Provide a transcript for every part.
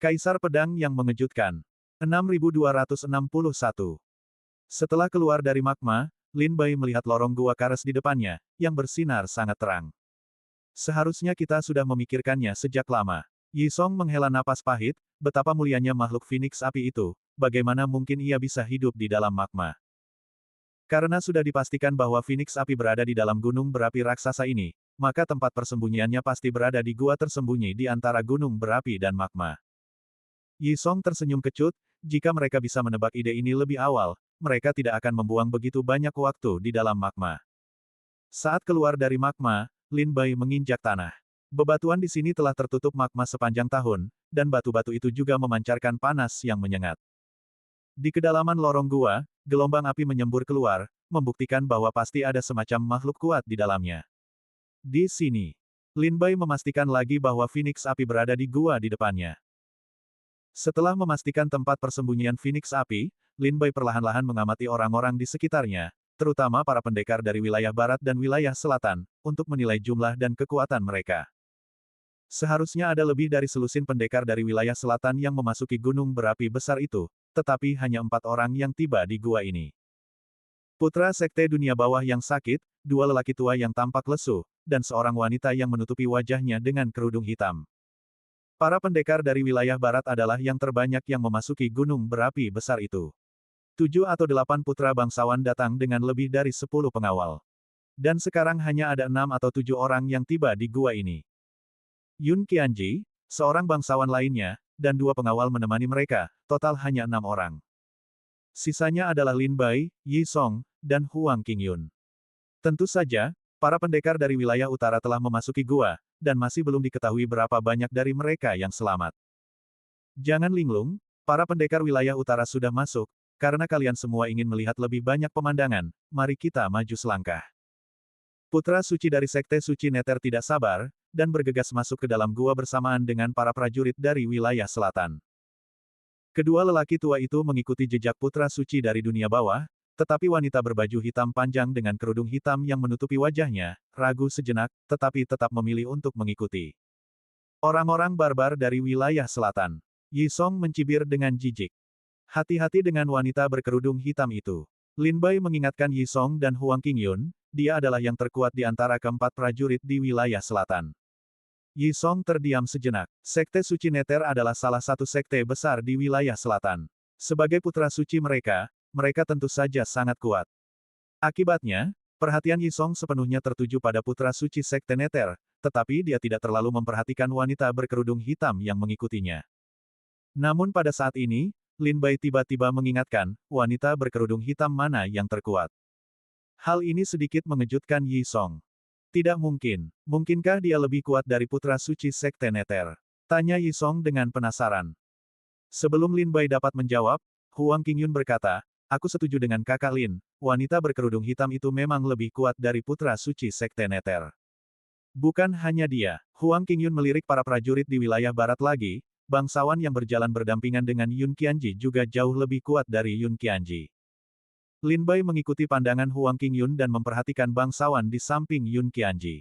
Kaisar Pedang yang Mengejutkan. 6261. Setelah keluar dari magma, Lin Bai melihat lorong gua Kares di depannya, yang bersinar sangat terang. Seharusnya kita sudah memikirkannya sejak lama. Yi Song menghela napas pahit, betapa mulianya makhluk Phoenix api itu, bagaimana mungkin ia bisa hidup di dalam magma. Karena sudah dipastikan bahwa Phoenix api berada di dalam gunung berapi raksasa ini, maka tempat persembunyiannya pasti berada di gua tersembunyi di antara gunung berapi dan magma. Yi Song tersenyum kecut, jika mereka bisa menebak ide ini lebih awal, mereka tidak akan membuang begitu banyak waktu di dalam magma. Saat keluar dari magma, Lin Bai menginjak tanah. Bebatuan di sini telah tertutup magma sepanjang tahun, dan batu-batu itu juga memancarkan panas yang menyengat. Di kedalaman lorong gua, gelombang api menyembur keluar, membuktikan bahwa pasti ada semacam makhluk kuat di dalamnya. Di sini, Lin Bai memastikan lagi bahwa Phoenix api berada di gua di depannya. Setelah memastikan tempat persembunyian Phoenix api, Lin Bai perlahan-lahan mengamati orang-orang di sekitarnya, terutama para pendekar dari wilayah barat dan wilayah selatan, untuk menilai jumlah dan kekuatan mereka. Seharusnya ada lebih dari selusin pendekar dari wilayah selatan yang memasuki gunung berapi besar itu, tetapi hanya 4 orang yang tiba di gua ini. Putra Sekte Dunia Bawah yang sakit, 2 lelaki tua yang tampak lesu, dan seorang wanita yang menutupi wajahnya dengan kerudung hitam. Para pendekar dari wilayah barat adalah yang terbanyak yang memasuki gunung berapi besar itu. 7 atau 8 putra bangsawan datang dengan lebih dari 10 pengawal. Dan sekarang hanya ada 6 atau 7 orang yang tiba di gua ini. Yun Qianji, seorang bangsawan lainnya, dan 2 pengawal menemani mereka, total hanya 6 orang. Sisanya adalah Lin Bai, Yi Song, dan Huang Qingyun. Tentu saja, para pendekar dari wilayah utara telah memasuki gua, dan masih belum diketahui berapa banyak dari mereka yang selamat. Jangan linglung, para pendekar wilayah utara sudah masuk, karena kalian semua ingin melihat lebih banyak pemandangan, mari kita maju selangkah. Putra suci dari Sekte Suci Neter tidak sabar, dan bergegas masuk ke dalam gua bersamaan dengan para prajurit dari wilayah selatan. Kedua lelaki tua itu mengikuti jejak putra suci dari dunia bawah, tetapi wanita berbaju hitam panjang dengan kerudung hitam yang menutupi wajahnya, ragu sejenak, tetapi tetap memilih untuk mengikuti. Orang-orang barbar dari wilayah selatan. Yi Song mencibir dengan jijik. Hati-hati dengan wanita berkerudung hitam itu. Lin Bai mengingatkan Yi Song dan Huang Qingyun, dia adalah yang terkuat di antara keempat prajurit di wilayah selatan. Yi Song terdiam sejenak. Sekte Suci Neter adalah salah satu sekte besar di wilayah selatan. Sebagai putra suci mereka tentu saja sangat kuat. Akibatnya, perhatian Yi Song sepenuhnya tertuju pada putra suci Sekte Neter, tetapi dia tidak terlalu memperhatikan wanita berkerudung hitam yang mengikutinya. Namun pada saat ini, Lin Bai tiba-tiba mengingatkan, wanita berkerudung hitam mana yang terkuat. Hal ini sedikit mengejutkan Yi Song. Tidak mungkin. Mungkinkah dia lebih kuat dari putra suci Sekte Neter? Tanya Yi Song dengan penasaran. Sebelum Lin Bai dapat menjawab, Huang Qingyun berkata, aku setuju dengan kakak Lin, wanita berkerudung hitam itu memang lebih kuat dari putra suci Sekte Neter. Bukan hanya dia, Huang Qingyun melirik para prajurit di wilayah barat lagi, bangsawan yang berjalan berdampingan dengan Yun Qianji juga jauh lebih kuat dari Yun Qianji. Lin Bai mengikuti pandangan Huang Qingyun dan memperhatikan bangsawan di samping Yun Qianji.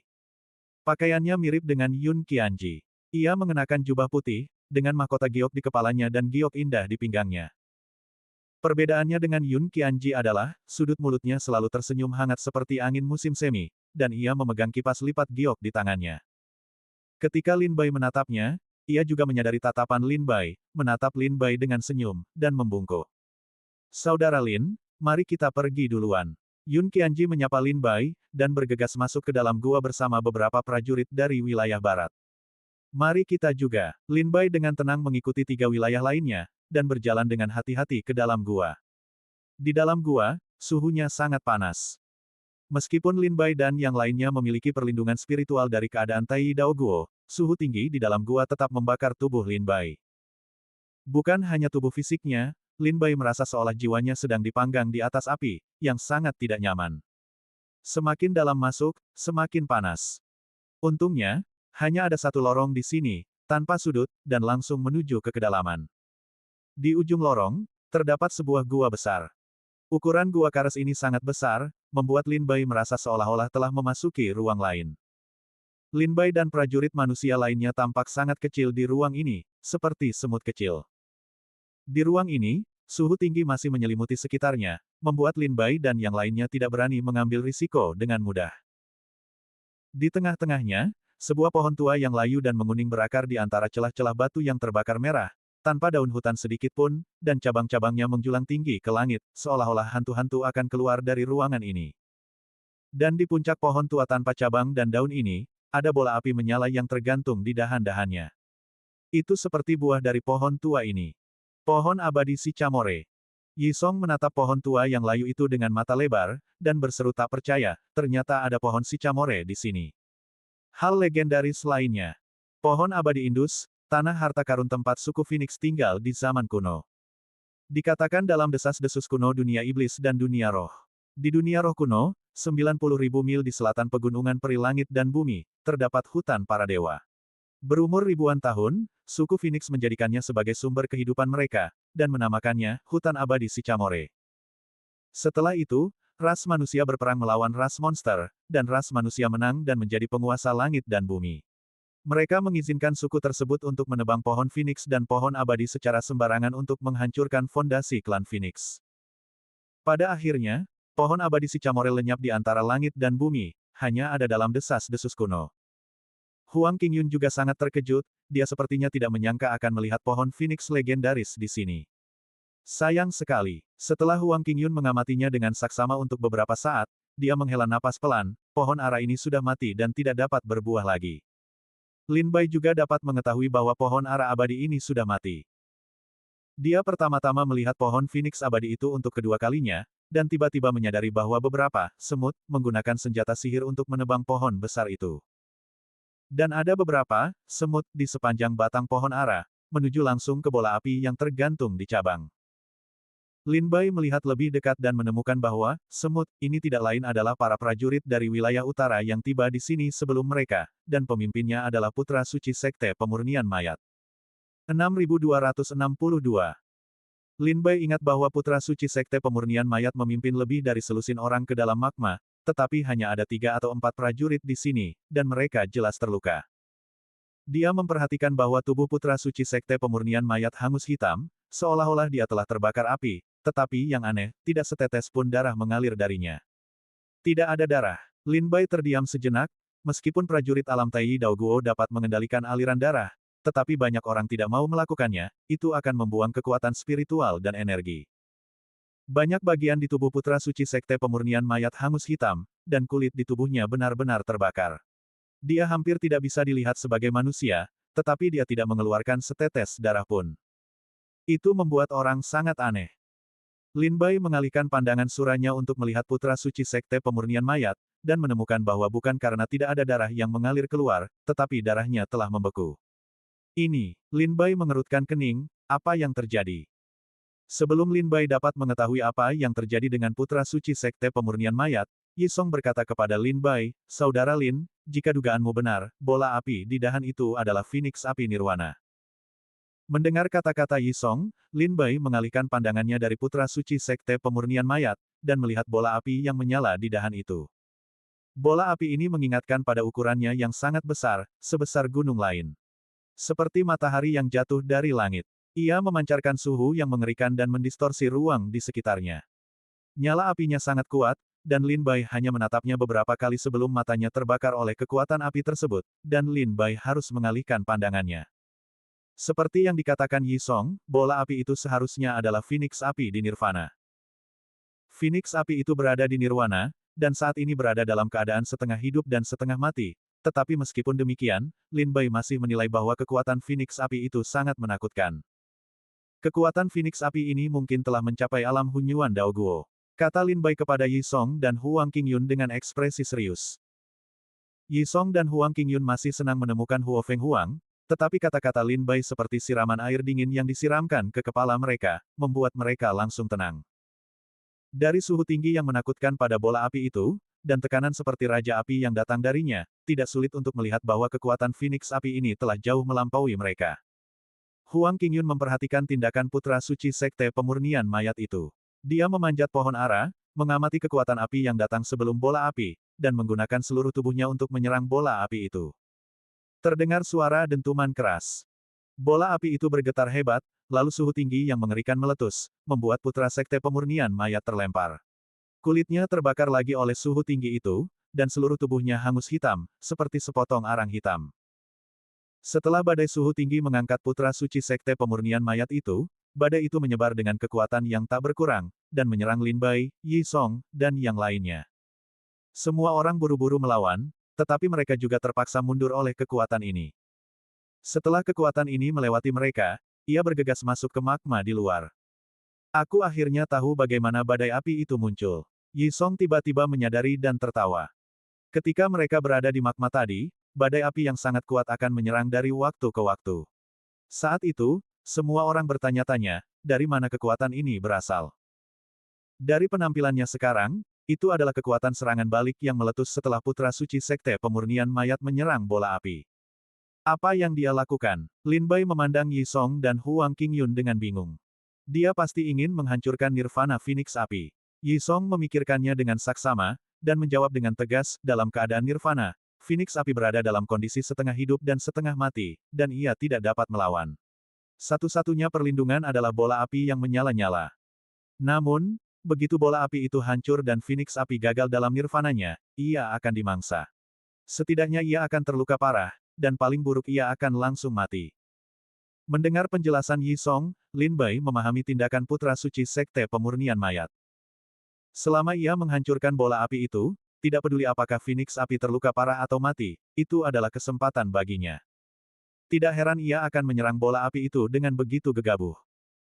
Pakaiannya mirip dengan Yun Qianji. Ia mengenakan jubah putih, dengan mahkota giok di kepalanya dan giok indah di pinggangnya. Perbedaannya dengan Yun Qianji adalah, sudut mulutnya selalu tersenyum hangat seperti angin musim semi, dan ia memegang kipas lipat giok di tangannya. Ketika Lin Bai menatapnya, ia juga menyadari tatapan Lin Bai, menatap Lin Bai dengan senyum, dan membungkuk. Saudara Lin, mari kita pergi duluan. Yun Qianji menyapa Lin Bai, dan bergegas masuk ke dalam gua bersama beberapa prajurit dari wilayah barat. Mari kita juga. Lin Bai dengan tenang mengikuti 3 wilayah lainnya, dan berjalan dengan hati-hati ke dalam gua. Di dalam gua, suhunya sangat panas. Meskipun Lin Bai dan yang lainnya memiliki perlindungan spiritual dari keadaan Tai Dao Guo, suhu tinggi di dalam gua tetap membakar tubuh Lin Bai. Bukan hanya tubuh fisiknya, Lin Bai merasa seolah jiwanya sedang dipanggang di atas api, yang sangat tidak nyaman. Semakin dalam masuk, semakin panas. Untungnya, hanya ada satu lorong di sini, tanpa sudut, dan langsung menuju ke kedalaman. Di ujung lorong, terdapat sebuah gua besar. Ukuran gua Kares ini sangat besar, membuat Lin Bai merasa seolah-olah telah memasuki ruang lain. Lin Bai dan prajurit manusia lainnya tampak sangat kecil di ruang ini, seperti semut kecil. Di ruang ini, suhu tinggi masih menyelimuti sekitarnya, membuat Lin Bai dan yang lainnya tidak berani mengambil risiko dengan mudah. Di tengah-tengahnya, sebuah pohon tua yang layu dan menguning berakar di antara celah-celah batu yang terbakar merah, tanpa daun hutan sedikit pun, dan cabang-cabangnya menjulang tinggi ke langit, seolah-olah hantu-hantu akan keluar dari ruangan ini. Dan di puncak pohon tua tanpa cabang dan daun ini, ada bola api menyala yang tergantung di dahan-dahannya. Itu seperti buah dari pohon tua ini. Pohon abadi Sicamore. Yi Song menatap pohon tua yang layu itu dengan mata lebar, dan berseru tak percaya, ternyata ada pohon Sicamore di sini. Hal legendaris lainnya. Pohon abadi Indus, tanah harta karun tempat suku Phoenix tinggal di zaman kuno. Dikatakan dalam desas-desus kuno dunia iblis dan dunia roh. Di dunia roh kuno, 90.000 mil di selatan pegunungan peri langit dan bumi, terdapat hutan para dewa. Berumur ribuan tahun, suku Phoenix menjadikannya sebagai sumber kehidupan mereka, dan menamakannya hutan abadi Sicamore. Setelah itu, ras manusia berperang melawan ras monster, dan ras manusia menang dan menjadi penguasa langit dan bumi. Mereka mengizinkan suku tersebut untuk menebang pohon Phoenix dan pohon abadi secara sembarangan untuk menghancurkan fondasi klan Phoenix. Pada akhirnya, pohon abadi Sicamore lenyap di antara langit dan bumi, hanya ada dalam desas-desus kuno. Huang Qingyun juga sangat terkejut, dia sepertinya tidak menyangka akan melihat pohon Phoenix legendaris di sini. Sayang sekali, setelah Huang Qingyun mengamatinya dengan saksama untuk beberapa saat, dia menghela napas pelan, pohon ara ini sudah mati dan tidak dapat berbuah lagi. Lin Bai juga dapat mengetahui bahwa pohon ara abadi ini sudah mati. Dia pertama-tama melihat pohon Phoenix abadi itu untuk kedua kalinya, dan tiba-tiba menyadari bahwa beberapa semut menggunakan senjata sihir untuk menebang pohon besar itu. Dan ada beberapa semut di sepanjang batang pohon ara, menuju langsung ke bola api yang tergantung di cabang. Lin Bai melihat lebih dekat dan menemukan bahwa semut ini tidak lain adalah para prajurit dari wilayah utara yang tiba di sini sebelum mereka, dan pemimpinnya adalah putra suci Sekte Pemurnian Mayat. 6262. Lin Bai ingat bahwa putra suci Sekte Pemurnian Mayat memimpin lebih dari selusin orang ke dalam magma, tetapi hanya ada 3 atau 4 prajurit di sini, dan mereka jelas terluka. Dia memperhatikan bahwa tubuh putra suci Sekte Pemurnian Mayat hangus hitam, seolah-olah dia telah terbakar api, tetapi yang aneh, tidak setetes pun darah mengalir darinya. Tidak ada darah. Lin Bai terdiam sejenak, meskipun prajurit alam Tai Dao Guo dapat mengendalikan aliran darah, tetapi banyak orang tidak mau melakukannya, itu akan membuang kekuatan spiritual dan energi. Banyak bagian di tubuh putra suci Sekte Pemurnian Mayat hangus hitam, dan kulit di tubuhnya benar-benar terbakar. Dia hampir tidak bisa dilihat sebagai manusia, tetapi dia tidak mengeluarkan setetes darah pun. Itu membuat orang sangat aneh. Lin Bai mengalihkan pandangan suranya untuk melihat putra suci Sekte Pemurnian Mayat, dan menemukan bahwa bukan karena tidak ada darah yang mengalir keluar, tetapi darahnya telah membeku. Ini, Lin Bai mengerutkan kening, apa yang terjadi? Sebelum Lin Bai dapat mengetahui apa yang terjadi dengan putra suci Sekte Pemurnian Mayat, Yi Song berkata kepada Lin Bai, "Saudara Lin, jika dugaanmu benar, bola api di dahan itu adalah Phoenix Api Nirwana." Mendengar kata-kata Yi Song, Lin Bai mengalihkan pandangannya dari putra suci Sekte Pemurnian Mayat, dan melihat bola api yang menyala di dahan itu. Bola api ini mengingatkan pada ukurannya yang sangat besar, sebesar gunung lain. Seperti matahari yang jatuh dari langit. Ia memancarkan suhu yang mengerikan dan mendistorsi ruang di sekitarnya. Nyala apinya sangat kuat, dan Lin Bai hanya menatapnya beberapa kali sebelum matanya terbakar oleh kekuatan api tersebut, dan Lin Bai harus mengalihkan pandangannya. Seperti yang dikatakan Yi Song, bola api itu seharusnya adalah Phoenix Api di Nirvana. Phoenix Api itu berada di Nirwana, dan saat ini berada dalam keadaan setengah hidup dan setengah mati, tetapi meskipun demikian, Lin Bai masih menilai bahwa kekuatan Phoenix Api itu sangat menakutkan. Kekuatan Phoenix Api ini mungkin telah mencapai alam Hunyuan Dao Guo, kata Lin Bai kepada Yi Song dan Huang Qingyun dengan ekspresi serius. Yi Song dan Huang Qingyun masih senang menemukan Huo Feng Huang, tetapi kata-kata Lin Bai seperti siraman air dingin yang disiramkan ke kepala mereka, membuat mereka langsung tenang. Dari suhu tinggi yang menakutkan pada bola api itu, dan tekanan seperti Raja Api yang datang darinya, tidak sulit untuk melihat bahwa kekuatan Phoenix Api ini telah jauh melampaui mereka. Huang Qingyun memperhatikan tindakan putra suci Sekte Pemurnian Mayat itu. Dia memanjat pohon ara, mengamati kekuatan api yang datang sebelum bola api, dan menggunakan seluruh tubuhnya untuk menyerang bola api itu. Terdengar suara dentuman keras. Bola api itu bergetar hebat, lalu suhu tinggi yang mengerikan meletus, membuat putra sekte pemurnian mayat terlempar. Kulitnya terbakar lagi oleh suhu tinggi itu, dan seluruh tubuhnya hangus hitam, seperti sepotong arang hitam. Setelah badai suhu tinggi mengangkat putra suci sekte pemurnian mayat itu, badai itu menyebar dengan kekuatan yang tak berkurang, dan menyerang Lin Bai, Yi Song, dan yang lainnya. Semua orang buru-buru melawan, tetapi mereka juga terpaksa mundur oleh kekuatan ini. Setelah kekuatan ini melewati mereka, ia bergegas masuk ke magma di luar. Aku akhirnya tahu bagaimana badai api itu muncul. Yi Song tiba-tiba menyadari dan tertawa. Ketika mereka berada di magma tadi, badai api yang sangat kuat akan menyerang dari waktu ke waktu. Saat itu, semua orang bertanya-tanya, dari mana kekuatan ini berasal. Dari penampilannya sekarang, itu adalah kekuatan serangan balik yang meletus setelah putra suci sekte pemurnian mayat menyerang bola api. Apa yang dia lakukan? Lin Bai memandang Yi Song dan Huang Qingyun dengan bingung. Dia pasti ingin menghancurkan nirvana Phoenix api. Yi Song memikirkannya dengan saksama, dan menjawab dengan tegas, dalam keadaan nirvana, Phoenix api berada dalam kondisi setengah hidup dan setengah mati, dan ia tidak dapat melawan. Satu-satunya perlindungan adalah bola api yang menyala-nyala. Namun, begitu bola api itu hancur dan Phoenix api gagal dalam nirvananya, ia akan dimangsa. Setidaknya ia akan terluka parah, dan paling buruk ia akan langsung mati. Mendengar penjelasan Yi Song, Lin Bai memahami tindakan putra suci sekte pemurnian mayat. Selama ia menghancurkan bola api itu, tidak peduli apakah Phoenix api terluka parah atau mati, itu adalah kesempatan baginya. Tidak heran ia akan menyerang bola api itu dengan begitu gegabah.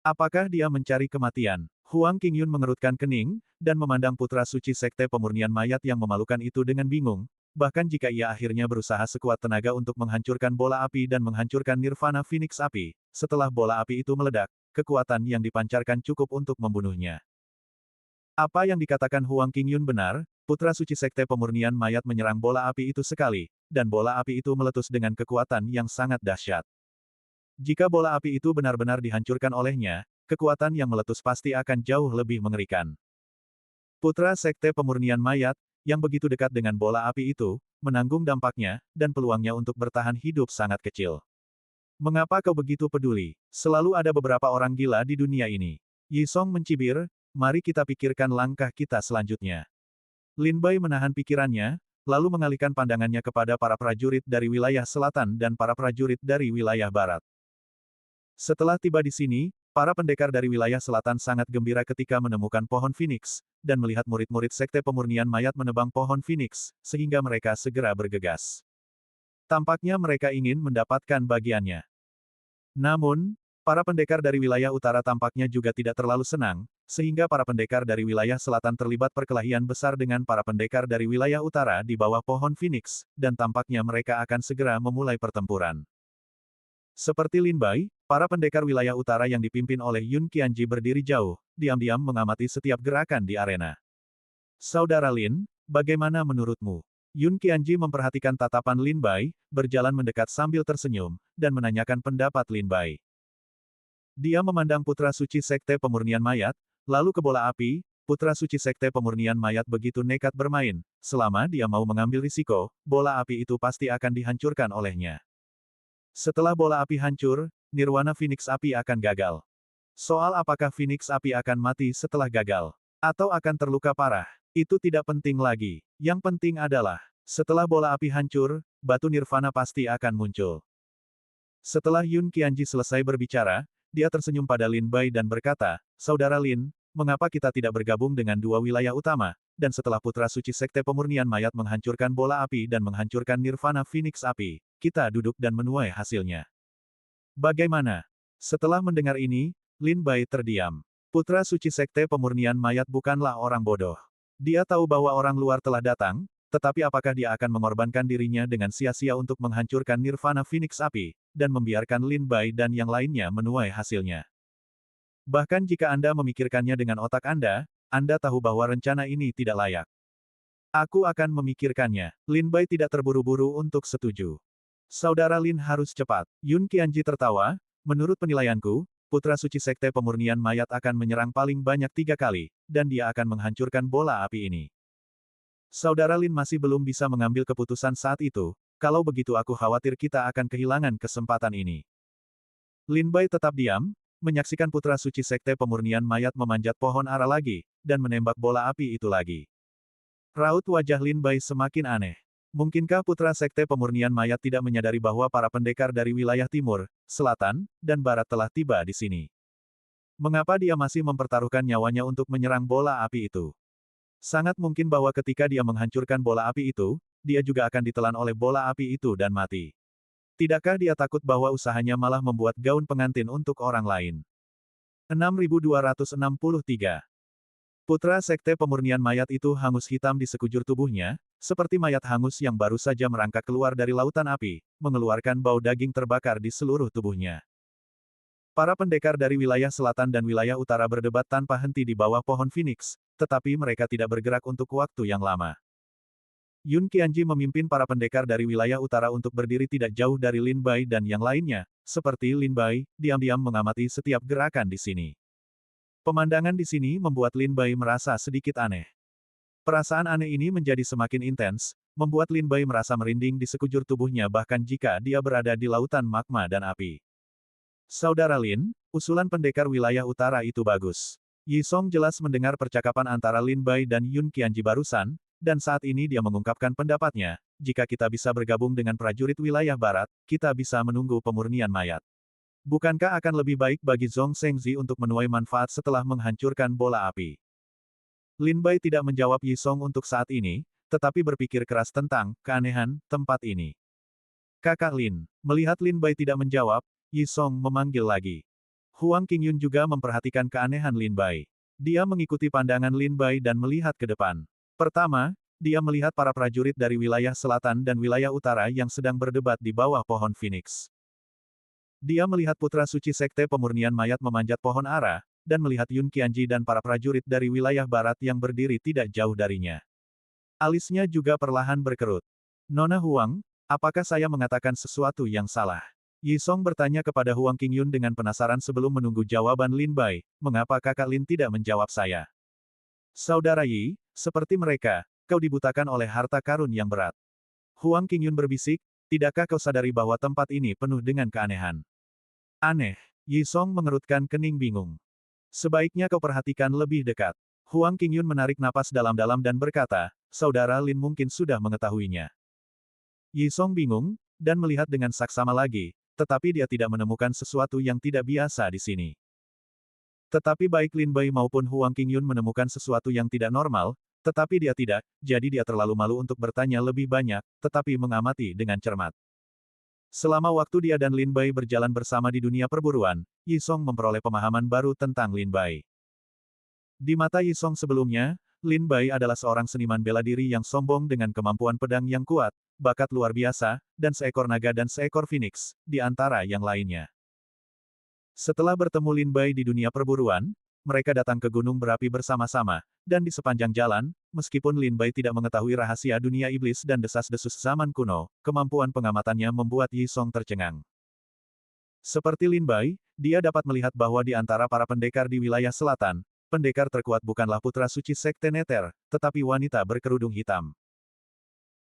Apakah dia mencari kematian? Huang Qingyun mengerutkan kening, dan memandang putra suci sekte pemurnian mayat yang memalukan itu dengan bingung, bahkan jika ia akhirnya berusaha sekuat tenaga untuk menghancurkan bola api dan menghancurkan nirvana Phoenix api, setelah bola api itu meledak, kekuatan yang dipancarkan cukup untuk membunuhnya. Apa yang dikatakan Huang Qingyun benar, putra suci sekte pemurnian mayat menyerang bola api itu sekali, dan bola api itu meletus dengan kekuatan yang sangat dahsyat. Jika bola api itu benar-benar dihancurkan olehnya, kekuatan yang meletus pasti akan jauh lebih mengerikan. Putra sekte pemurnian mayat, yang begitu dekat dengan bola api itu, menanggung dampaknya, dan peluangnya untuk bertahan hidup sangat kecil. Mengapa kau begitu peduli? Selalu ada beberapa orang gila di dunia ini. Yi Song mencibir, mari kita pikirkan langkah kita selanjutnya. Lin Bai menahan pikirannya, lalu mengalihkan pandangannya kepada para prajurit dari wilayah selatan dan para prajurit dari wilayah barat. Setelah tiba di sini, para pendekar dari wilayah selatan sangat gembira ketika menemukan pohon Phoenix, dan melihat murid-murid sekte pemurnian mayat menebang pohon Phoenix, sehingga mereka segera bergegas. Tampaknya mereka ingin mendapatkan bagiannya. Namun, para pendekar dari wilayah utara tampaknya juga tidak terlalu senang, sehingga para pendekar dari wilayah selatan terlibat perkelahian besar dengan para pendekar dari wilayah utara di bawah pohon Phoenix, dan tampaknya mereka akan segera memulai pertempuran. Seperti Lin Bai, para pendekar wilayah utara yang dipimpin oleh Yun Qianji berdiri jauh, diam-diam mengamati setiap gerakan di arena. Saudara Lin, bagaimana menurutmu? Yun Qianji memperhatikan tatapan Lin Bai, berjalan mendekat sambil tersenyum, dan menanyakan pendapat Lin Bai. Dia memandang putra suci sekte pemurnian mayat, lalu ke bola api. Putra suci sekte pemurnian mayat begitu nekat bermain, selama dia mau mengambil risiko, bola api itu pasti akan dihancurkan olehnya. Setelah bola api hancur, nirwana Phoenix api akan gagal. Soal apakah Phoenix api akan mati setelah gagal, atau akan terluka parah, itu tidak penting lagi. Yang penting adalah, setelah bola api hancur, batu nirvana pasti akan muncul. Setelah Yun Qianji selesai berbicara, dia tersenyum pada Lin Bai dan berkata, Saudara Lin, mengapa kita tidak bergabung dengan dua wilayah utama, dan setelah putra suci sekte pemurnian mayat menghancurkan bola api dan menghancurkan nirvana Phoenix api, kita duduk dan menuai hasilnya. Bagaimana? Setelah mendengar ini, Lin Bai terdiam. Putra suci sekte pemurnian mayat bukanlah orang bodoh. Dia tahu bahwa orang luar telah datang, tetapi apakah dia akan mengorbankan dirinya dengan sia-sia untuk menghancurkan nirvana Phoenix api, dan membiarkan Lin Bai dan yang lainnya menuai hasilnya. Bahkan jika Anda memikirkannya dengan otak Anda tahu bahwa rencana ini tidak layak. Aku akan memikirkannya. Lin Bai tidak terburu-buru untuk setuju. Saudara Lin harus cepat. Yun Qianji tertawa, menurut penilaianku, putra suci sekte pemurnian mayat akan menyerang paling banyak 3 kali, dan dia akan menghancurkan bola api ini. Saudara Lin masih belum bisa mengambil keputusan saat itu, kalau begitu aku khawatir kita akan kehilangan kesempatan ini. Lin Bai tetap diam, menyaksikan putra suci Sekte Pemurnian Mayat memanjat pohon ara lagi, dan menembak bola api itu lagi. Raut wajah Lin Bai semakin aneh. Mungkinkah putra Sekte Pemurnian Mayat tidak menyadari bahwa para pendekar dari wilayah timur, selatan, dan barat telah tiba di sini? Mengapa dia masih mempertaruhkan nyawanya untuk menyerang bola api itu? Sangat mungkin bahwa ketika dia menghancurkan bola api itu, dia juga akan ditelan oleh bola api itu dan mati. Tidakkah dia takut bahwa usahanya malah membuat gaun pengantin untuk orang lain? 6263. Putra Sekte Pemurnian Mayat itu hangus hitam di sekujur tubuhnya, seperti mayat hangus yang baru saja merangkak keluar dari lautan api, mengeluarkan bau daging terbakar di seluruh tubuhnya. Para pendekar dari wilayah selatan dan wilayah utara berdebat tanpa henti di bawah pohon Phoenix, tetapi mereka tidak bergerak untuk waktu yang lama. Yun Qianji memimpin para pendekar dari wilayah utara untuk berdiri tidak jauh dari Lin Bai dan yang lainnya, seperti Lin Bai, diam-diam mengamati setiap gerakan di sini. Pemandangan di sini membuat Lin Bai merasa sedikit aneh. Perasaan aneh ini menjadi semakin intens, membuat Lin Bai merasa merinding di sekujur tubuhnya bahkan jika dia berada di lautan magma dan api. Saudara Lin, usulan pendekar wilayah utara itu bagus. Yi Song jelas mendengar percakapan antara Lin Bai dan Yun Qianji barusan, dan saat ini dia mengungkapkan pendapatnya, jika kita bisa bergabung dengan prajurit wilayah barat, kita bisa menunggu pemurnian mayat. Bukankah akan lebih baik bagi Zhong Shengzi untuk menuai manfaat setelah menghancurkan bola api? Lin Bai tidak menjawab Yi Song untuk saat ini, tetapi berpikir keras tentang keanehan tempat ini. Kakak Lin, melihat Lin Bai tidak menjawab, Yi Song memanggil lagi. Huang Qingyun juga memperhatikan keanehan Lin Bai. Dia mengikuti pandangan Lin Bai dan melihat ke depan. Pertama, dia melihat para prajurit dari wilayah selatan dan wilayah utara yang sedang berdebat di bawah pohon Phoenix. Dia melihat putra suci Sekte Pemurnian Mayat memanjat pohon ara, dan melihat Yun Qianji dan para prajurit dari wilayah barat yang berdiri tidak jauh darinya. Alisnya juga perlahan berkerut. Nona Huang, apakah saya mengatakan sesuatu yang salah? Yi Song bertanya kepada Huang Qingyun dengan penasaran sebelum menunggu jawaban Lin Bai, mengapa kakak Lin tidak menjawab saya? Saudara Yi, seperti mereka, kau dibutakan oleh harta karun yang berat. Huang Qingyun berbisik, tidakkah kau sadari bahwa tempat ini penuh dengan keanehan? Aneh, Yi Song mengerutkan kening bingung. Sebaiknya kau perhatikan lebih dekat. Huang Qingyun menarik napas dalam-dalam dan berkata, saudara Lin mungkin sudah mengetahuinya. Yi Song bingung, dan melihat dengan saksama lagi, tetapi dia tidak menemukan sesuatu yang tidak biasa di sini. Tetapi baik Lin Bai maupun Huang Qingyun menemukan sesuatu yang tidak normal, tetapi dia tidak, jadi dia terlalu malu untuk bertanya lebih banyak, tetapi mengamati dengan cermat. Selama waktu dia dan Lin Bai berjalan bersama di dunia perburuan, Yi Song memperoleh pemahaman baru tentang Lin Bai. Di mata Yi Song sebelumnya, Lin Bai adalah seorang seniman bela diri yang sombong dengan kemampuan pedang yang kuat, bakat luar biasa, dan seekor naga dan seekor phoenix, di antara yang lainnya. Setelah bertemu Lin Bai di dunia perburuan, mereka datang ke gunung berapi bersama-sama, dan di sepanjang jalan, meskipun Lin Bai tidak mengetahui rahasia dunia iblis dan desas-desus zaman kuno, kemampuan pengamatannya membuat Yi Song tercengang. Seperti Lin Bai, dia dapat melihat bahwa di antara para pendekar di wilayah selatan, pendekar terkuat bukanlah putra suci Sekte Nether, tetapi wanita berkerudung hitam.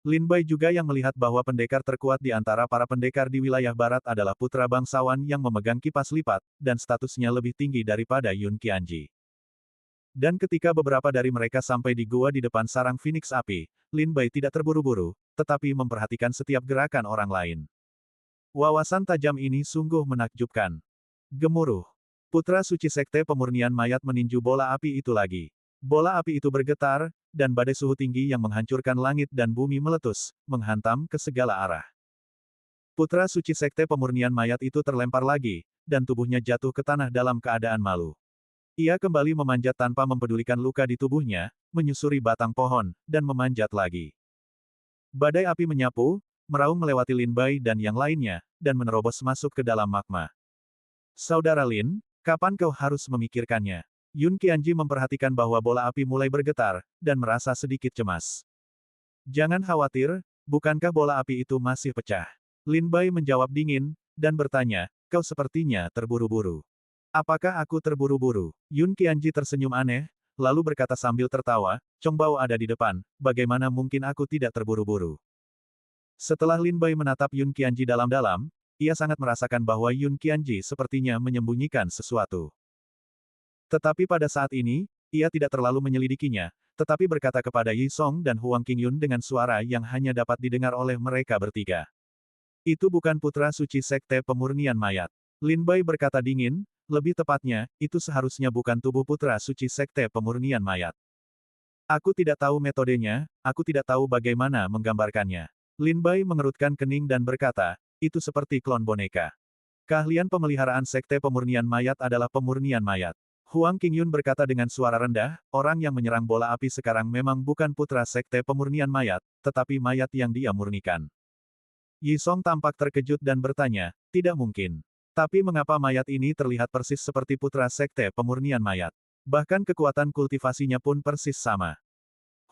Lin Bai juga yang melihat bahwa pendekar terkuat di antara para pendekar di wilayah barat adalah putra bangsawan yang memegang kipas lipat, dan statusnya lebih tinggi daripada Yun Qianji. Dan ketika beberapa dari mereka sampai di gua di depan sarang Phoenix api, Lin Bai tidak terburu-buru, tetapi memperhatikan setiap gerakan orang lain. Wawasan tajam ini sungguh menakjubkan. Gemuruh. Putra suci Sekte Pemurnian Mayat meninju bola api itu lagi. Bola api itu bergetar, dan badai suhu tinggi yang menghancurkan langit dan bumi meletus, menghantam ke segala arah. Putra suci Sekte Pemurnian Mayat itu terlempar lagi, dan tubuhnya jatuh ke tanah dalam keadaan malu. Ia kembali memanjat tanpa mempedulikan luka di tubuhnya, menyusuri batang pohon, dan memanjat lagi. Badai api menyapu, meraung melewati Lin Bai dan yang lainnya, dan menerobos masuk ke dalam magma. Saudara Lin, kapan kau harus memikirkannya? Yun Qianji memperhatikan bahwa bola api mulai bergetar, dan merasa sedikit cemas. Jangan khawatir, bukankah bola api itu masih pecah? Lin Bai menjawab dingin, dan bertanya, kau sepertinya terburu-buru. Apakah aku terburu-buru? Yun Qianji tersenyum aneh, lalu berkata sambil tertawa, Chong Bao ada di depan, bagaimana mungkin aku tidak terburu-buru? Setelah Lin Bai menatap Yun Qianji dalam-dalam, ia sangat merasakan bahwa Yun Qianji sepertinya menyembunyikan sesuatu. Tetapi pada saat ini, ia tidak terlalu menyelidikinya, tetapi berkata kepada Yi Song dan Huang Qingyun dengan suara yang hanya dapat didengar oleh mereka bertiga. Itu bukan putra suci Sekte Pemurnian Mayat. Lin Bai berkata dingin, lebih tepatnya, itu seharusnya bukan tubuh putra suci Sekte Pemurnian Mayat. Aku tidak tahu metodenya, aku tidak tahu bagaimana menggambarkannya. Lin Bai mengerutkan kening dan berkata, itu seperti klon boneka. Keahlian pemeliharaan Sekte Pemurnian Mayat adalah pemurnian mayat. Huang Qingyun berkata dengan suara rendah, orang yang menyerang bola api sekarang memang bukan putra Sekte Pemurnian Mayat, tetapi mayat yang dia murnikan. Yi Song tampak terkejut dan bertanya, tidak mungkin. Tapi mengapa mayat ini terlihat persis seperti putra Sekte Pemurnian Mayat? Bahkan kekuatan kultivasinya pun persis sama.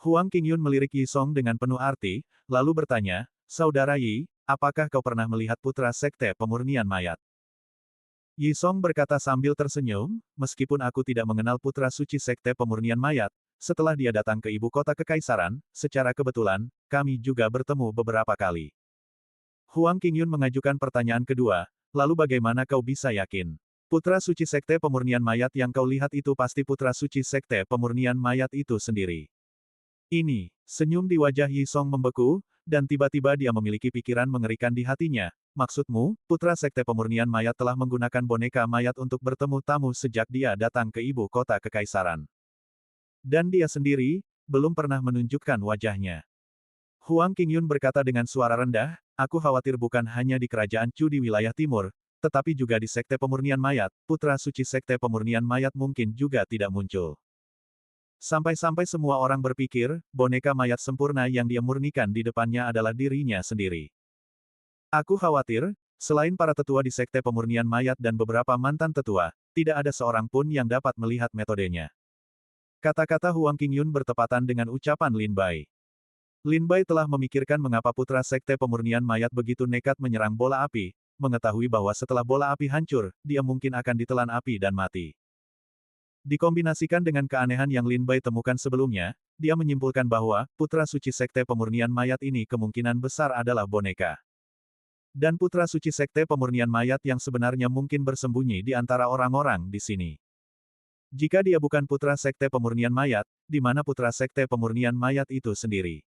Huang Qingyun melirik Yi Song dengan penuh arti, lalu bertanya, Saudara Yi, apakah kau pernah melihat putra Sekte Pemurnian Mayat? Yi Song berkata sambil tersenyum, meskipun aku tidak mengenal putra suci Sekte Pemurnian Mayat, setelah dia datang ke ibu kota kekaisaran, secara kebetulan, kami juga bertemu beberapa kali. Huang Qingyun mengajukan pertanyaan kedua, lalu bagaimana kau bisa yakin? Putra suci Sekte Pemurnian Mayat yang kau lihat itu pasti putra suci Sekte Pemurnian Mayat itu sendiri. Ini, senyum di wajah Yi Song membeku, dan tiba-tiba dia memiliki pikiran mengerikan di hatinya. Maksudmu, putra Sekte Pemurnian Mayat telah menggunakan boneka mayat untuk bertemu tamu sejak dia datang ke ibu kota kekaisaran. Dan dia sendiri, belum pernah menunjukkan wajahnya. Huang Qingyun berkata dengan suara rendah, aku khawatir bukan hanya di kerajaan Chu di wilayah timur, tetapi juga di Sekte Pemurnian Mayat, putra suci Sekte Pemurnian Mayat mungkin juga tidak muncul. Sampai-sampai semua orang berpikir, boneka mayat sempurna yang dia murnikan di depannya adalah dirinya sendiri. Aku khawatir, selain para tetua di Sekte Pemurnian Mayat dan beberapa mantan tetua, tidak ada seorang pun yang dapat melihat metodenya. Kata-kata Huang Qingyun bertepatan dengan ucapan Lin Bai. Lin Bai telah memikirkan mengapa putra Sekte Pemurnian Mayat begitu nekat menyerang bola api, mengetahui bahwa setelah bola api hancur, dia mungkin akan ditelan api dan mati. Dikombinasikan dengan keanehan yang Lin Bai temukan sebelumnya, dia menyimpulkan bahwa, putra suci Sekte Pemurnian Mayat ini kemungkinan besar adalah boneka. Dan putra suci Sekte Pemurnian Mayat yang sebenarnya mungkin bersembunyi di antara orang-orang di sini. Jika dia bukan putra Sekte Pemurnian Mayat, di mana putra Sekte Pemurnian Mayat itu sendiri?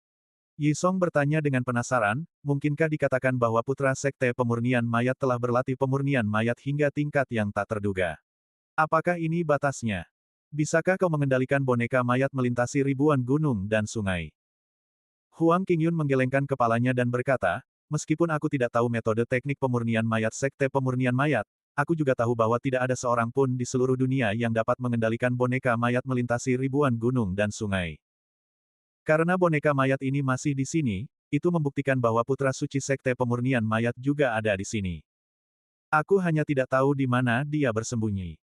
Yi Song bertanya dengan penasaran, mungkinkah dikatakan bahwa putra Sekte Pemurnian Mayat telah berlatih pemurnian mayat hingga tingkat yang tak terduga? Apakah ini batasnya? Bisakah kau mengendalikan boneka mayat melintasi ribuan gunung dan sungai? Huang Qingyun menggelengkan kepalanya dan berkata, meskipun aku tidak tahu metode teknik pemurnian mayat Sekte Pemurnian Mayat, aku juga tahu bahwa tidak ada seorang pun di seluruh dunia yang dapat mengendalikan boneka mayat melintasi ribuan gunung dan sungai. Karena boneka mayat ini masih di sini, itu membuktikan bahwa putra suci Sekte Pemurnian Mayat juga ada di sini. Aku hanya tidak tahu di mana dia bersembunyi.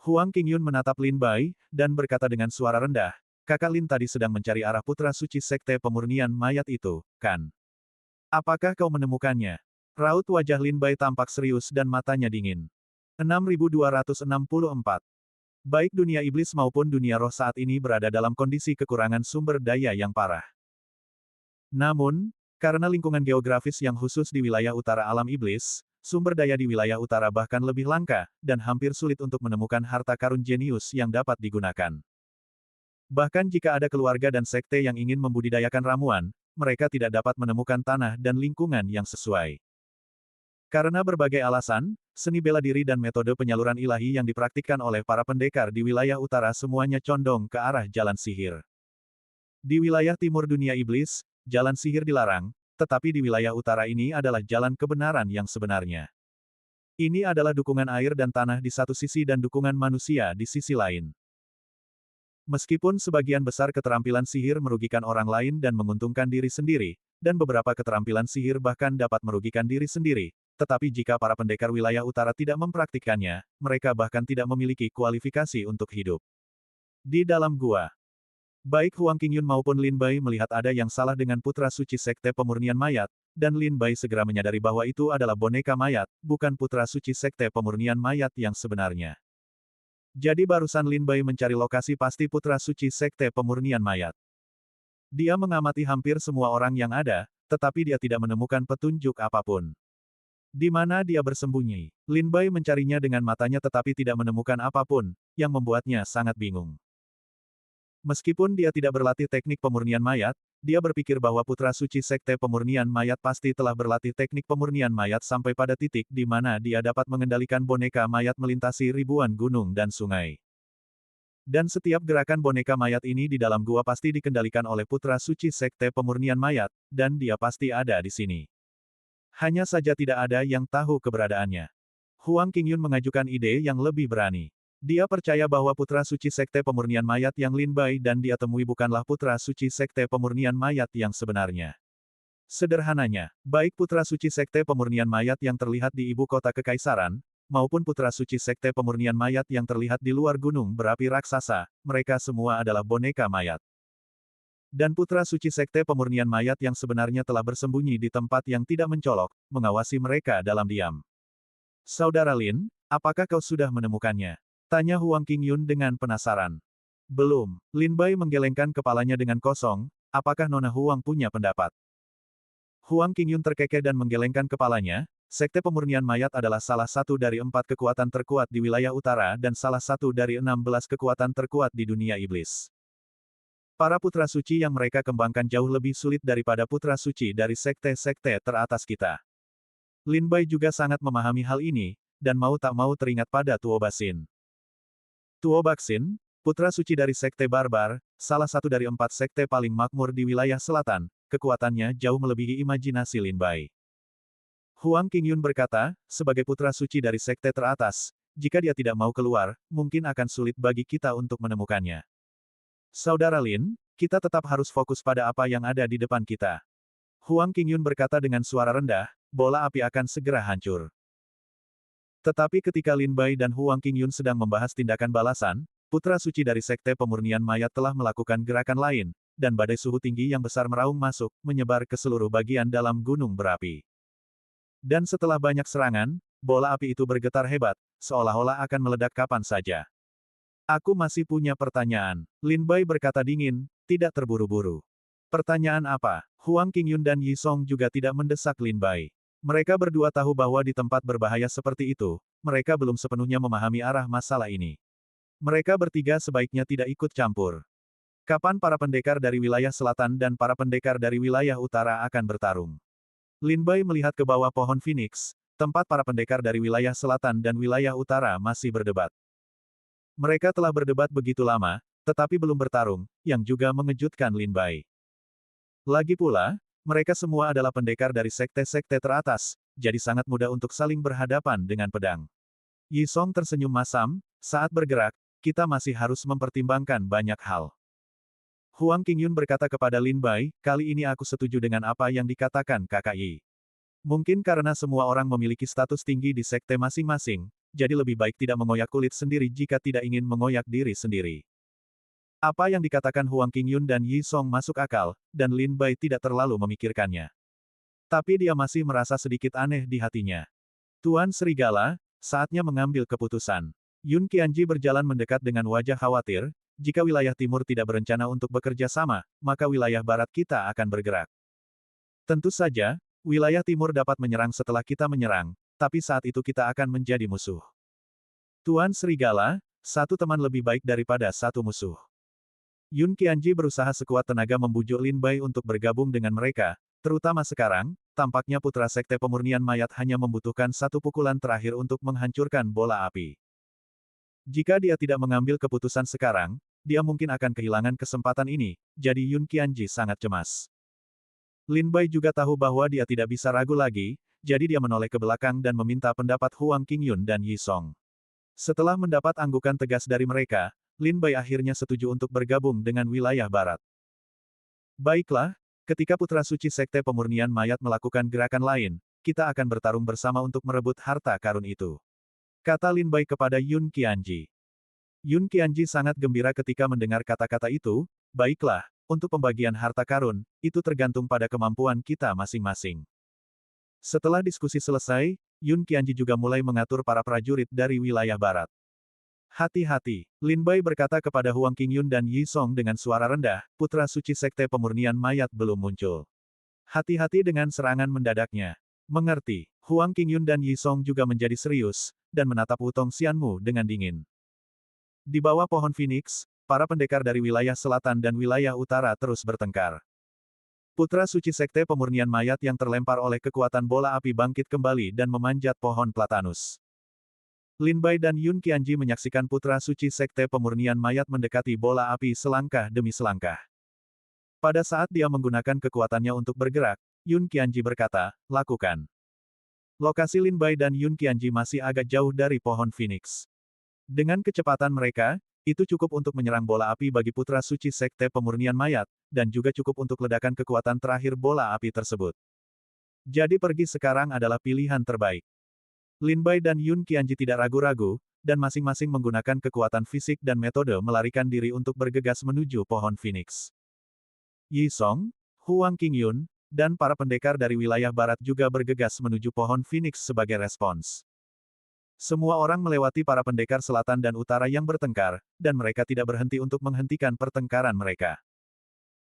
Huang Qingyun menatap Lin Bai, dan berkata dengan suara rendah, kakak Lin tadi sedang mencari arah putra suci Sekte Pemurnian Mayat itu, kan? Apakah kau menemukannya? Raut wajah Lin Bai tampak serius dan matanya dingin. 6264. Baik dunia iblis maupun dunia roh saat ini berada dalam kondisi kekurangan sumber daya yang parah. Namun, karena lingkungan geografis yang khusus di wilayah utara alam iblis, sumber daya di wilayah utara bahkan lebih langka, dan hampir sulit untuk menemukan harta karun jenius yang dapat digunakan. Bahkan jika ada keluarga dan sekte yang ingin membudidayakan ramuan, mereka tidak dapat menemukan tanah dan lingkungan yang sesuai. Karena berbagai alasan, seni bela diri dan metode penyaluran ilahi yang dipraktikkan oleh para pendekar di wilayah utara semuanya condong ke arah jalan sihir. Di wilayah timur dunia iblis, jalan sihir dilarang, tetapi di wilayah utara ini adalah jalan kebenaran yang sebenarnya. Ini adalah dukungan air dan tanah di satu sisi dan dukungan manusia di sisi lain. Meskipun sebagian besar keterampilan sihir merugikan orang lain dan menguntungkan diri sendiri, dan beberapa keterampilan sihir bahkan dapat merugikan diri sendiri, tetapi jika para pendekar wilayah utara tidak mempraktikkannya, mereka bahkan tidak memiliki kualifikasi untuk hidup. Di dalam gua, baik Huang Qingyun maupun Lin Bai melihat ada yang salah dengan putra suci Sekte Pemurnian Mayat, dan Lin Bai segera menyadari bahwa itu adalah boneka mayat, bukan putra suci Sekte Pemurnian Mayat yang sebenarnya. Jadi barusan Lin Bai mencari lokasi pasti putra suci Sekte Pemurnian Mayat. Dia mengamati hampir semua orang yang ada, tetapi dia tidak menemukan petunjuk apapun. Di mana dia bersembunyi? Lin Bai mencarinya dengan matanya tetapi tidak menemukan apapun, yang membuatnya sangat bingung. Meskipun dia tidak berlatih teknik pemurnian mayat, dia berpikir bahwa putra suci Sekte Pemurnian Mayat pasti telah berlatih teknik pemurnian mayat sampai pada titik di mana dia dapat mengendalikan boneka mayat melintasi ribuan gunung dan sungai. Dan setiap gerakan boneka mayat ini di dalam gua pasti dikendalikan oleh putra suci Sekte Pemurnian Mayat, dan dia pasti ada di sini. Hanya saja tidak ada yang tahu keberadaannya. Huang Qingyun mengajukan ide yang lebih berani. Dia percaya bahwa putra suci Sekte Pemurnian Mayat yang Lin Bai dan dia temui bukanlah putra suci Sekte Pemurnian Mayat yang sebenarnya. Sederhananya, baik putra suci Sekte Pemurnian Mayat yang terlihat di ibu kota kekaisaran, maupun putra suci Sekte Pemurnian Mayat yang terlihat di luar gunung berapi raksasa, mereka semua adalah boneka mayat. Dan putra suci Sekte Pemurnian Mayat yang sebenarnya telah bersembunyi di tempat yang tidak mencolok, mengawasi mereka dalam diam. Saudara Lin, apakah kau sudah menemukannya? Tanya Huang Qingyun dengan penasaran. Belum. Lin Bai menggelengkan kepalanya dengan kosong, apakah Nona Huang punya pendapat? Huang Qingyun terkekeh dan menggelengkan kepalanya, Sekte Pemurnian Mayat adalah salah satu dari 4 kekuatan terkuat di wilayah utara dan salah satu dari 16 kekuatan terkuat di dunia iblis. Para putra suci yang mereka kembangkan jauh lebih sulit daripada putra suci dari sekte-sekte teratas kita. Lin Bai juga sangat memahami hal ini, dan mau tak mau teringat pada Tuo Baxin. Tuo Baxin, putra suci dari Sekte Barbar, salah satu dari 4 sekte paling makmur di wilayah selatan, kekuatannya jauh melebihi imajinasi Lin Bai. Huang Qingyun berkata, sebagai putra suci dari sekte teratas, jika dia tidak mau keluar, mungkin akan sulit bagi kita untuk menemukannya. Saudara Lin, kita tetap harus fokus pada apa yang ada di depan kita. Huang Qingyun berkata dengan suara rendah, bola api akan segera hancur. Tetapi ketika Lin Bai dan Huang Qingyun sedang membahas tindakan balasan, putra suci dari Sekte Pemurnian Mayat telah melakukan gerakan lain, dan badai suhu tinggi yang besar meraung masuk, menyebar ke seluruh bagian dalam gunung berapi. Dan setelah banyak serangan, bola api itu bergetar hebat, seolah-olah akan meledak kapan saja. Aku masih punya pertanyaan. Lin Bai berkata dingin, tidak terburu-buru. Pertanyaan apa? Huang Qingyun dan Yi Song juga tidak mendesak Lin Bai. Mereka berdua tahu bahwa di tempat berbahaya seperti itu, mereka belum sepenuhnya memahami arah masalah ini. Mereka bertiga sebaiknya tidak ikut campur. Kapan para pendekar dari wilayah selatan dan para pendekar dari wilayah utara akan bertarung? Lin Bai melihat ke bawah pohon Phoenix, tempat para pendekar dari wilayah selatan dan wilayah utara masih berdebat. Mereka telah berdebat begitu lama, tetapi belum bertarung, yang juga mengejutkan Lin Bai. Lagi pula, mereka semua adalah pendekar dari sekte-sekte teratas, jadi sangat mudah untuk saling berhadapan dengan pedang. Yi Song tersenyum masam, saat bergerak, kita masih harus mempertimbangkan banyak hal. Huang Qingyun berkata kepada Lin Bai, kali ini aku setuju dengan apa yang dikatakan kakak Yi. Mungkin karena semua orang memiliki status tinggi di sekte masing-masing, jadi lebih baik tidak mengoyak kulit sendiri jika tidak ingin mengoyak diri sendiri. Apa yang dikatakan Huang Qingyun dan Yi Song masuk akal, dan Lin Bai tidak terlalu memikirkannya. Tapi dia masih merasa sedikit aneh di hatinya. Tuan Serigala, saatnya mengambil keputusan. Yun Qianji berjalan mendekat dengan wajah khawatir, jika wilayah timur tidak berencana untuk bekerja sama, maka wilayah barat kita akan bergerak. Tentu saja, wilayah timur dapat menyerang setelah kita menyerang, tapi saat itu kita akan menjadi musuh. Tuan Serigala, satu teman lebih baik daripada satu musuh. Yun Qianji berusaha sekuat tenaga membujuk Lin Bai untuk bergabung dengan mereka, terutama sekarang, tampaknya putra sekte pemurnian mayat hanya membutuhkan satu pukulan terakhir untuk menghancurkan bola api. Jika dia tidak mengambil keputusan sekarang, dia mungkin akan kehilangan kesempatan ini, jadi Yun Qianji sangat cemas. Lin Bai juga tahu bahwa dia tidak bisa ragu lagi, jadi dia menoleh ke belakang dan meminta pendapat Huang Qingyun dan Yi Song. Setelah mendapat anggukan tegas dari mereka, Lin Bai akhirnya setuju untuk bergabung dengan wilayah barat. Baiklah, ketika putra suci Sekte Pemurnian Mayat melakukan gerakan lain, kita akan bertarung bersama untuk merebut harta karun itu. Kata Lin Bai kepada Yun Qianji. Yun Qianji sangat gembira ketika mendengar kata-kata itu, baiklah, untuk pembagian harta karun, itu tergantung pada kemampuan kita masing-masing. Setelah diskusi selesai, Yun Qianji juga mulai mengatur para prajurit dari wilayah barat. Hati-hati, Lin Bai berkata kepada Huang Qingyun dan Yi Song dengan suara rendah, putra suci Sekte Pemurnian Mayat belum muncul. Hati-hati dengan serangan mendadaknya. Mengerti. Huang Qingyun dan Yi Song juga menjadi serius, dan menatap Wutong Xianmu dengan dingin. Di bawah pohon Phoenix, para pendekar dari wilayah selatan dan wilayah utara terus bertengkar. Putra suci Sekte Pemurnian Mayat yang terlempar oleh kekuatan bola api bangkit kembali dan memanjat pohon Platanus. Lin Bai dan Yun Qianji menyaksikan putra suci Sekte Pemurnian Mayat mendekati bola api selangkah demi selangkah. Pada saat dia menggunakan kekuatannya untuk bergerak, Yun Qianji berkata, "Lakukan." Lokasi Lin Bai dan Yun Qianji masih agak jauh dari pohon Phoenix. Dengan kecepatan mereka, itu cukup untuk menyerang bola api bagi putra suci Sekte Pemurnian Mayat, dan juga cukup untuk ledakan kekuatan terakhir bola api tersebut. Jadi pergi sekarang adalah pilihan terbaik. Lin Bai dan Yun Qianji tidak ragu-ragu, dan masing-masing menggunakan kekuatan fisik dan metode melarikan diri untuk bergegas menuju pohon Phoenix. Yi Song, Huang Qingyun, dan para pendekar dari wilayah barat juga bergegas menuju pohon Phoenix sebagai respons. Semua orang melewati para pendekar selatan dan utara yang bertengkar, dan mereka tidak berhenti untuk menghentikan pertengkaran mereka.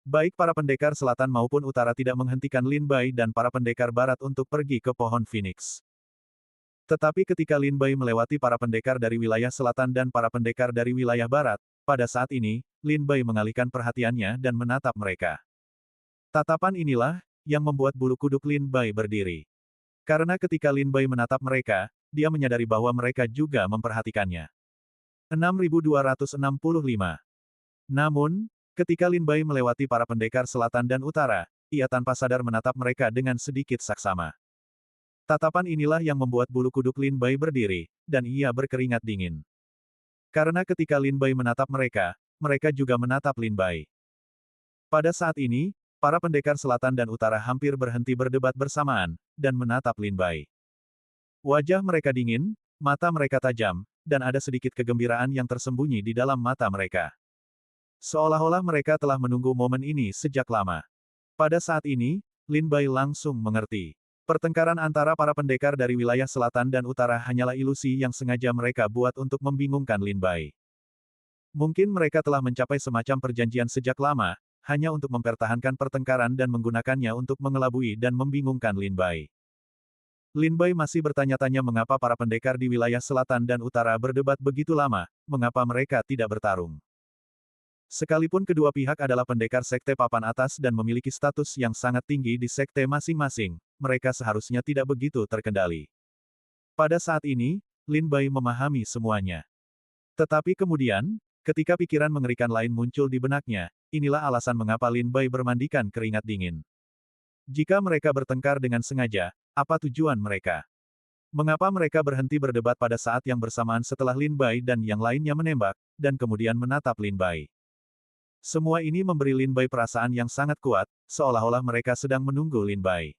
Baik para pendekar selatan maupun utara tidak menghentikan Lin Bai dan para pendekar barat untuk pergi ke pohon Phoenix. Tetapi ketika Lin Bai melewati para pendekar dari wilayah selatan dan para pendekar dari wilayah barat, pada saat ini, Lin Bai mengalihkan perhatiannya dan menatap mereka. Tatapan inilah yang membuat bulu kuduk Lin Bai berdiri. Karena ketika Lin Bai menatap mereka, dia menyadari bahwa mereka juga memperhatikannya. 6265. Namun, ketika Lin Bai melewati para pendekar selatan dan utara, ia tanpa sadar menatap mereka dengan sedikit saksama. Tatapan inilah yang membuat bulu kuduk Lin Bai berdiri, dan ia berkeringat dingin. Karena ketika Lin Bai menatap mereka, mereka juga menatap Lin Bai. Pada saat ini, para pendekar selatan dan utara hampir berhenti berdebat bersamaan, dan menatap Lin Bai. Wajah mereka dingin, mata mereka tajam, dan ada sedikit kegembiraan yang tersembunyi di dalam mata mereka. Seolah-olah mereka telah menunggu momen ini sejak lama. Pada saat ini, Lin Bai langsung mengerti. Pertengkaran antara para pendekar dari wilayah selatan dan utara hanyalah ilusi yang sengaja mereka buat untuk membingungkan Lin Bai. Mungkin mereka telah mencapai semacam perjanjian sejak lama, hanya untuk mempertahankan pertengkaran dan menggunakannya untuk mengelabui dan membingungkan Lin Bai. Lin Bai masih bertanya-tanya mengapa para pendekar di wilayah selatan dan utara berdebat begitu lama, mengapa mereka tidak bertarung. Sekalipun kedua pihak adalah pendekar sekte papan atas dan memiliki status yang sangat tinggi di sekte masing-masing, mereka seharusnya tidak begitu terkendali. Pada saat ini, Lin Bai memahami semuanya. Tetapi kemudian, ketika pikiran mengerikan lain muncul di benaknya, inilah alasan mengapa Lin Bai bermandikan keringat dingin. Jika mereka bertengkar dengan sengaja, apa tujuan mereka? Mengapa mereka berhenti berdebat pada saat yang bersamaan setelah Lin Bai dan yang lainnya menembak, dan kemudian menatap Lin Bai? Semua ini memberi Lin Bai perasaan yang sangat kuat, seolah-olah mereka sedang menunggu Lin Bai.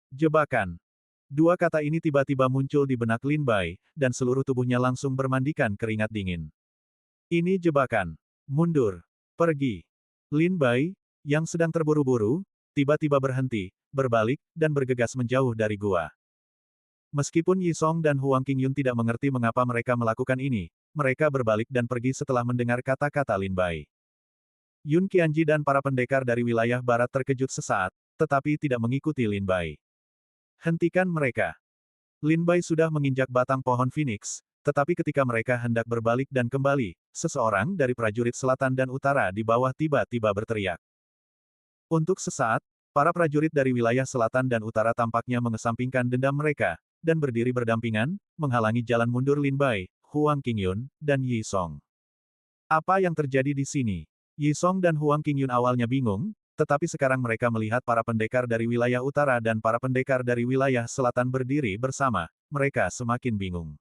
Jebakan. Dua kata ini tiba-tiba muncul di benak Lin Bai, dan seluruh tubuhnya langsung bermandikan keringat dingin. Ini jebakan. Mundur. Pergi. Lin Bai, yang sedang terburu-buru, tiba-tiba berhenti, berbalik, dan bergegas menjauh dari gua. Meskipun Yi Song dan Huang Qingyun tidak mengerti mengapa mereka melakukan ini, mereka berbalik dan pergi setelah mendengar kata-kata Lin Bai. Yun Qianji dan para pendekar dari wilayah barat terkejut sesaat, tetapi tidak mengikuti Lin Bai. Hentikan mereka. Lin Bai sudah menginjak batang pohon Phoenix, tetapi ketika mereka hendak berbalik dan kembali, seseorang dari prajurit selatan dan utara di bawah tiba-tiba berteriak. Untuk sesaat, para prajurit dari wilayah selatan dan utara tampaknya mengesampingkan dendam mereka, dan berdiri berdampingan, menghalangi jalan mundur Lin Bai, Huang Qingyun, dan Yi Song. Apa yang terjadi di sini? Yi Song dan Huang Qingyun awalnya bingung, tetapi sekarang mereka melihat para pendekar dari wilayah utara dan para pendekar dari wilayah selatan berdiri bersama, mereka semakin bingung.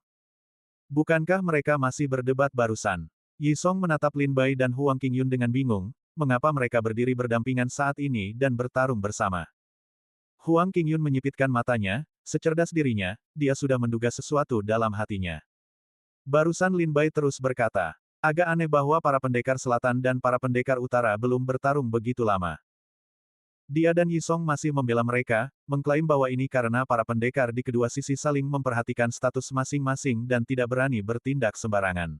Bukankah mereka masih berdebat barusan? Yi Song menatap Lin Bai dan Huang Qingyun dengan bingung, mengapa mereka berdiri berdampingan saat ini dan bertarung bersama. Huang Qingyun menyipitkan matanya, secerdas dirinya, dia sudah menduga sesuatu dalam hatinya. Barusan Lin Bai terus berkata, agak aneh bahwa para pendekar selatan dan para pendekar utara belum bertarung begitu lama. Dia dan Yi Song masih membela mereka, mengklaim bahwa ini karena para pendekar di kedua sisi saling memperhatikan status masing-masing dan tidak berani bertindak sembarangan.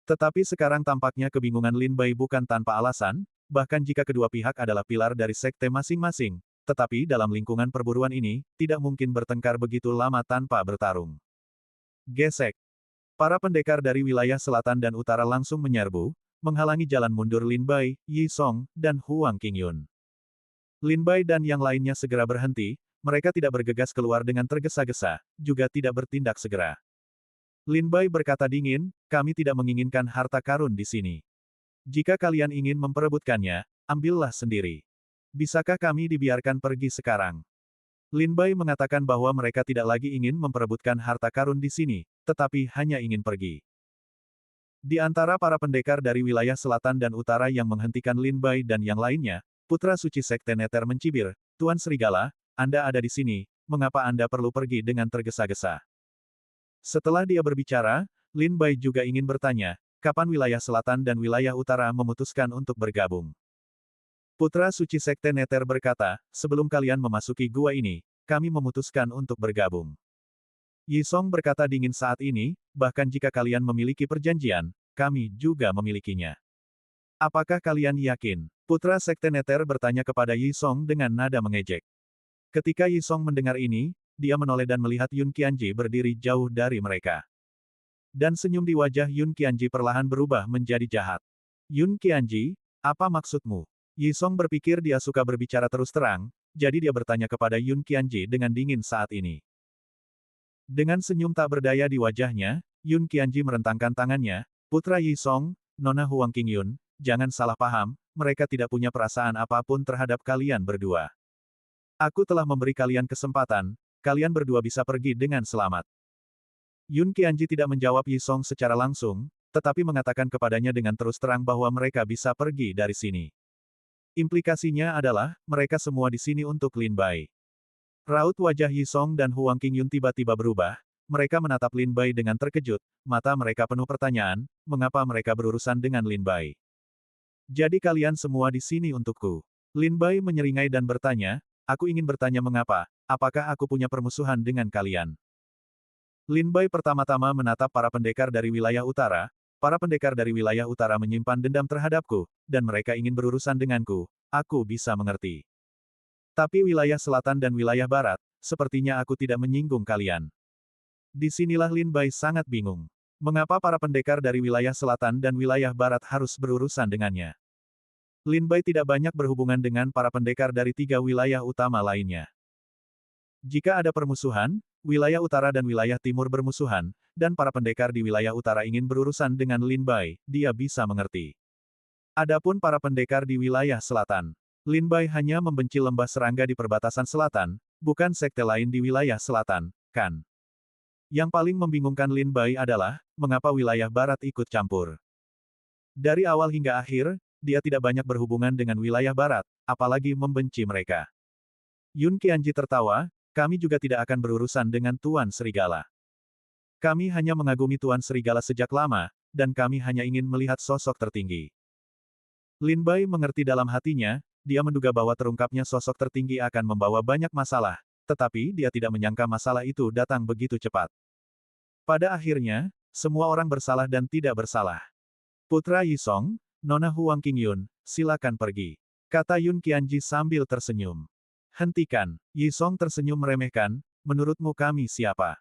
Tetapi sekarang tampaknya kebingungan Lin Bai bukan tanpa alasan, bahkan jika kedua pihak adalah pilar dari sekte masing-masing, tetapi dalam lingkungan perburuan ini, tidak mungkin bertengkar begitu lama tanpa bertarung. Gesek. Para pendekar dari wilayah selatan dan utara langsung menyerbu, menghalangi jalan mundur Lin Bai, Yi Song, dan Huang Qingyun. Lin Bai dan yang lainnya segera berhenti, mereka tidak bergegas keluar dengan tergesa-gesa, juga tidak bertindak segera. Lin Bai berkata dingin, kami tidak menginginkan harta karun di sini. Jika kalian ingin memperebutkannya, ambillah sendiri. Bisakah kami dibiarkan pergi sekarang? Lin Bai mengatakan bahwa mereka tidak lagi ingin memperebutkan harta karun di sini, tetapi hanya ingin pergi. Di antara para pendekar dari wilayah selatan dan utara yang menghentikan Lin Bai dan yang lainnya, Putra Suci Sekte Nether mencibir, Tuan Serigala, Anda ada di sini, mengapa Anda perlu pergi dengan tergesa-gesa? Setelah dia berbicara, Lin Bai juga ingin bertanya, kapan wilayah selatan dan wilayah utara memutuskan untuk bergabung? Putra Suci Sekte Nether berkata, sebelum kalian memasuki gua ini, kami memutuskan untuk bergabung. Yi Song berkata dingin saat ini, bahkan jika kalian memiliki perjanjian, kami juga memilikinya. Apakah kalian yakin? Putra Sekte Nether bertanya kepada Yi Song dengan nada mengejek. Ketika Yi Song mendengar ini, dia menoleh dan melihat Yun Qianji berdiri jauh dari mereka. Dan senyum di wajah Yun Qianji perlahan berubah menjadi jahat. Yun Qianji, apa maksudmu? Yi Song berpikir dia suka berbicara terus terang, jadi dia bertanya kepada Yun Qianji dengan dingin saat ini. Dengan senyum tak berdaya di wajahnya, Yun Qianji merentangkan tangannya, Putra Yi Song, Nona Huang Qingyun, jangan salah paham, mereka tidak punya perasaan apapun terhadap kalian berdua. Aku telah memberi kalian kesempatan, kalian berdua bisa pergi dengan selamat. Yun Qianji tidak menjawab Yi Song secara langsung, tetapi mengatakan kepadanya dengan terus terang bahwa mereka bisa pergi dari sini. Implikasinya adalah, mereka semua di sini untuk Lin Bai. Raut wajah Yi Song dan Huang Qingyun tiba-tiba berubah, mereka menatap Lin Bai dengan terkejut, mata mereka penuh pertanyaan, mengapa mereka berurusan dengan Lin Bai. Jadi kalian semua di sini untukku. Lin Bai menyeringai dan bertanya, aku ingin bertanya mengapa, apakah aku punya permusuhan dengan kalian? Lin Bai pertama-tama menatap para pendekar dari wilayah utara, para pendekar dari wilayah utara menyimpan dendam terhadapku, dan mereka ingin berurusan denganku, aku bisa mengerti. Tapi wilayah selatan dan wilayah barat, sepertinya aku tidak menyinggung kalian. Disinilah Lin Bai sangat bingung. Mengapa para pendekar dari wilayah selatan dan wilayah barat harus berurusan dengannya? Lin Bai tidak banyak berhubungan dengan para pendekar dari tiga wilayah utama lainnya. Jika ada permusuhan, wilayah utara dan wilayah timur bermusuhan, dan para pendekar di wilayah utara ingin berurusan dengan Lin Bai, dia bisa mengerti. Adapun para pendekar di wilayah selatan, Lin Bai hanya membenci lembah serangga di perbatasan selatan, bukan sekte lain di wilayah selatan, kan? Yang paling membingungkan Lin Bai adalah, mengapa wilayah barat ikut campur. Dari awal hingga akhir, dia tidak banyak berhubungan dengan wilayah barat, apalagi membenci mereka. Yun Qianji tertawa, kami juga tidak akan berurusan dengan Tuan Serigala. Kami hanya mengagumi Tuan Serigala sejak lama, dan kami hanya ingin melihat sosok tertinggi. Lin Bai mengerti dalam hatinya, dia menduga bahwa terungkapnya sosok tertinggi akan membawa banyak masalah, tetapi dia tidak menyangka masalah itu datang begitu cepat. Pada akhirnya, semua orang bersalah dan tidak bersalah. Putra Yi Song, Nona Huang Qingyun, silakan pergi, kata Yun Qianji sambil tersenyum. Hentikan, Yi Song tersenyum meremehkan, menurutmu kami siapa?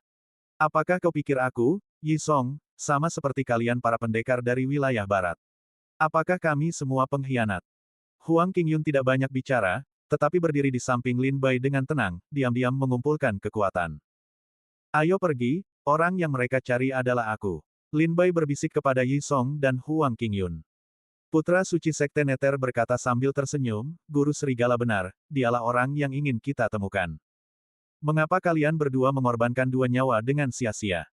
Apakah kau pikir aku, Yi Song, sama seperti kalian para pendekar dari wilayah barat? Apakah kami semua pengkhianat? Huang Qingyun tidak banyak bicara, tetapi berdiri di samping Lin Bai dengan tenang, diam-diam mengumpulkan kekuatan. Ayo pergi, orang yang mereka cari adalah aku. Lin Bai berbisik kepada Yi Song dan Huang Qingyun. Putra Suci Sekte Nether berkata sambil tersenyum, Guru Serigala benar, dialah orang yang ingin kita temukan. Mengapa kalian berdua mengorbankan dua nyawa dengan sia-sia?